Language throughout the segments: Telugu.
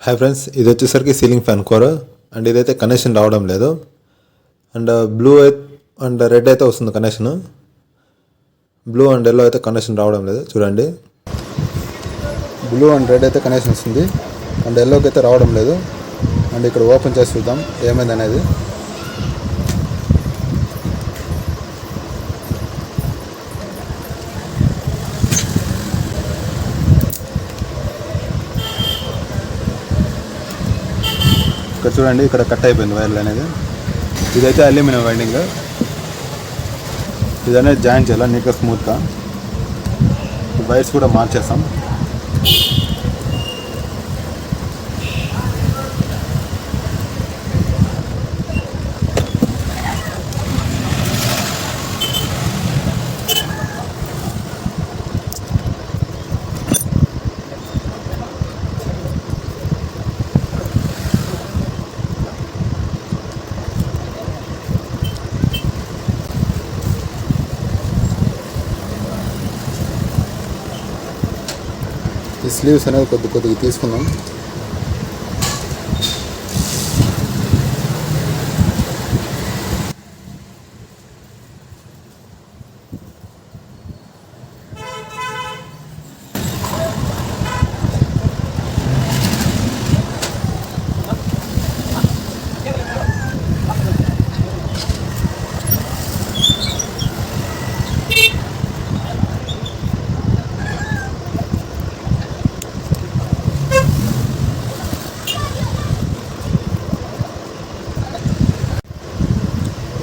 హాయ్ ఫ్రెండ్స్, ఇది వచ్చేసరికి సీలింగ్ ఫ్యాన్ కోర్ అండ్ ఇదైతే కనెక్షన్ రావడం లేదు. అండ్ బ్లూ అండ్ రెడ్ అయితే వస్తుంది కనెక్షన్. బ్లూ అండ్ ఎల్లో అయితే కనెక్షన్ రావడం లేదు. చూడండి, బ్లూ అండ్ రెడ్ అయితే కనెక్షన్ వస్తుంది అండ్ ఎల్లోకి అయితే రావడం లేదు. అండ్ ఇక్కడ ఓపెన్ చేసి చూద్దాం ఏమైంది అనేది. ఇక్కడ చూడండి, ఇక్కడ కట్ అయిపోయింది వైర్లు అనేది. ఇదైతే అల్యూమినియం వైండింగ్. ఇది అనేది జాయిన్ చేయాలి నీట్గా స్మూత్గా. వైర్స్ కూడా మార్చేస్తాం. ఈ స్లీవ్స్ అనేది కొద్దిగా తీసుకుందాం.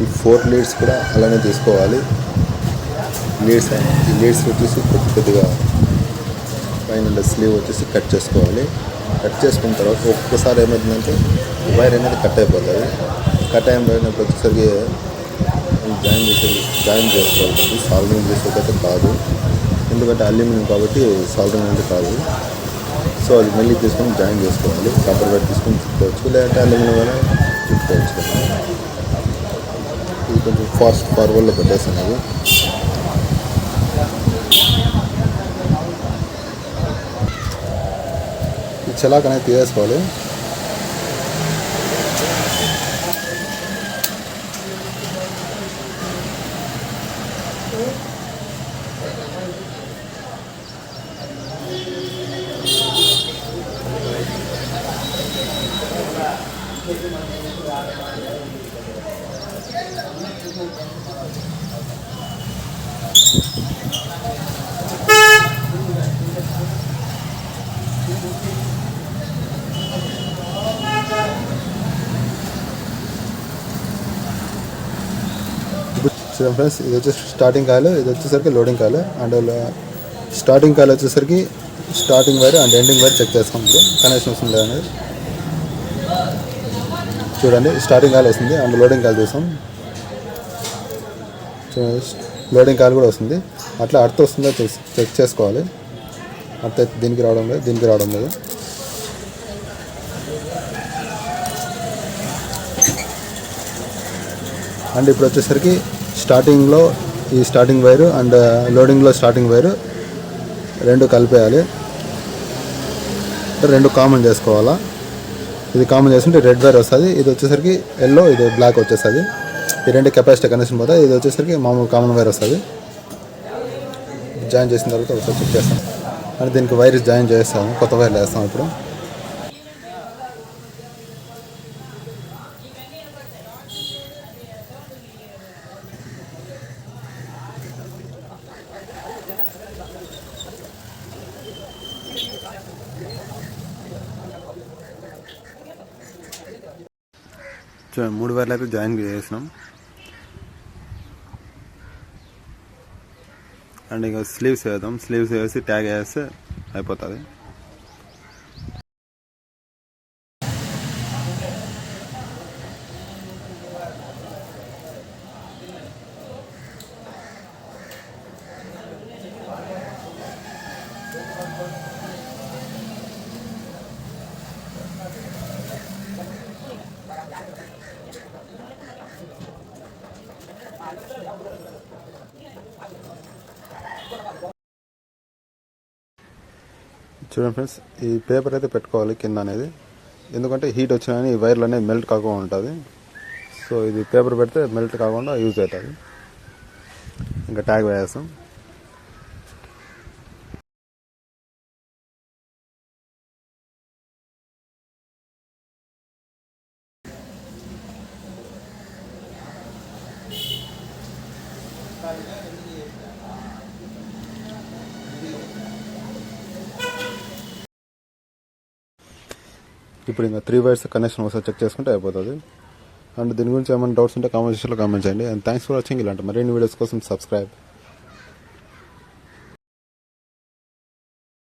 ఈ 4 లీడ్స్ కూడా అలానే తీసుకోవాలి. ఈ లీడ్స్ వచ్చేసి కొద్దిగా పైన స్లీవ్ వచ్చేసి కట్ చేసుకోవాలి. కట్ చేసుకున్న తర్వాత ఒక్కసారి ఏమవుతుందంటే వైర్ అనేది కట్ అయిపోతుంది. కట్ అయిపోయినప్పుడు వచ్చేసరికి జాయిన్ చేసుకోవాలి. సాల్వింగ్ చేసేదైతే కాదు, ఎందుకంటే అల్యూమినియం కాబట్టి సాల్వింగ్ అనేది కాదు. సో అది మళ్ళీ తీసుకొని జాయిన్ చేసుకోవాలి. కాపర్ వైర్ తీసుకొని చుట్టుకోవచ్చు, లేదంటే అల్యూమినియం అయినా చుట్టుకోవచ్చు. ఇది కొంచెం ఫార్వర్డ్లో పెట్టేస్తున్నాను. ఈ చలాక్ అనేది తీసేసుకోవాలి. చూడండి ఫ్రెండ్స్, ఇది వచ్చేసి స్టార్టింగ్ కాయలు, ఇది వచ్చేసరికి లోడింగ్ కాయలు. అండ్ స్టార్టింగ్ కాయలు వచ్చేసరికి starting wire and ending wire check చేస్తాం. ఇప్పుడు కనెక్షన్ వస్తుంది అనేది చూడండి. స్టార్టింగ్ కాయలు వస్తుంది అండ్ లోడింగ్ కాయలు చూస్తాం. లోడింగ్ కాయలు కూడా వస్తుంది. అట్లా అర్థం వస్తుందో చెక్ చేసుకోవాలి. అర్థం దీనికి రావడం లేదు, దీనికి రావడం లేదు. అండ్ ఇప్పుడు వచ్చేసరికి స్టార్టింగ్లో ఈ స్టార్టింగ్ వైరు అండ్ లోడింగ్లో స్టార్టింగ్ వైరు రెండు కలిపేయాలి. రెండు కామన్ చేసుకోవాలా. ఇది కామన్ చేసుకుంటే రెడ్ వైర్ వస్తుంది. ఇది వచ్చేసరికి ఎల్లో, ఇది బ్లాక్ వచ్చేస్తుంది. ఈ రెండు కెపాసిటీ కనెక్షన్ పోతే ఇది వచ్చేసరికి మామూలు కామన్ వైర్ వస్తుంది. జాయిన్ చేసిన తర్వాత ఒకసారి చెక్ చేస్తాం. అండ్ దీనికి వైర్ జాయిన్ చేస్తాము, కొత్త వైర్లు వేస్తాం. ఇప్పుడు చూడండి, 3 వైర్లు అయితే జాయిన్ చేసినాం. అండ్ ఇంకా స్లీవ్స్ వేద్దాం. స్లీవ్స్ వేసి ట్యాగ్ వేస్తే అయిపోతుంది. చూడండి ఫ్రెండ్స్, ఈ పేపర్ అయితే పెట్టుకోవాలి కింద అనేది. ఎందుకంటే హీట్ వచ్చినా ఈ వైర్లు అనేది మెల్ట్ కాకుండా ఉంటుంది. సో ఇది పేపర్ పెడితే మెల్ట్ కాకుండా యూజ్ అవుతుంది. ఇంకా ట్యాగ్ వేస్తాం. ఇప్పుడు ఇంకా 3 వైర్స్ కనెక్షన్ ఒకసారి చెక్ చేసుకుంటే అయిపోతుంది. అండ్ దీని గురించి ఏమైనా డౌట్స్ ఉంటే కామెంట్ సెక్షన్లో కామెంట్ చేయండి. And thanks for watching. ఇలాంటి మరిన్ని వీడియోస్ కోసం సబ్స్క్రైబ్.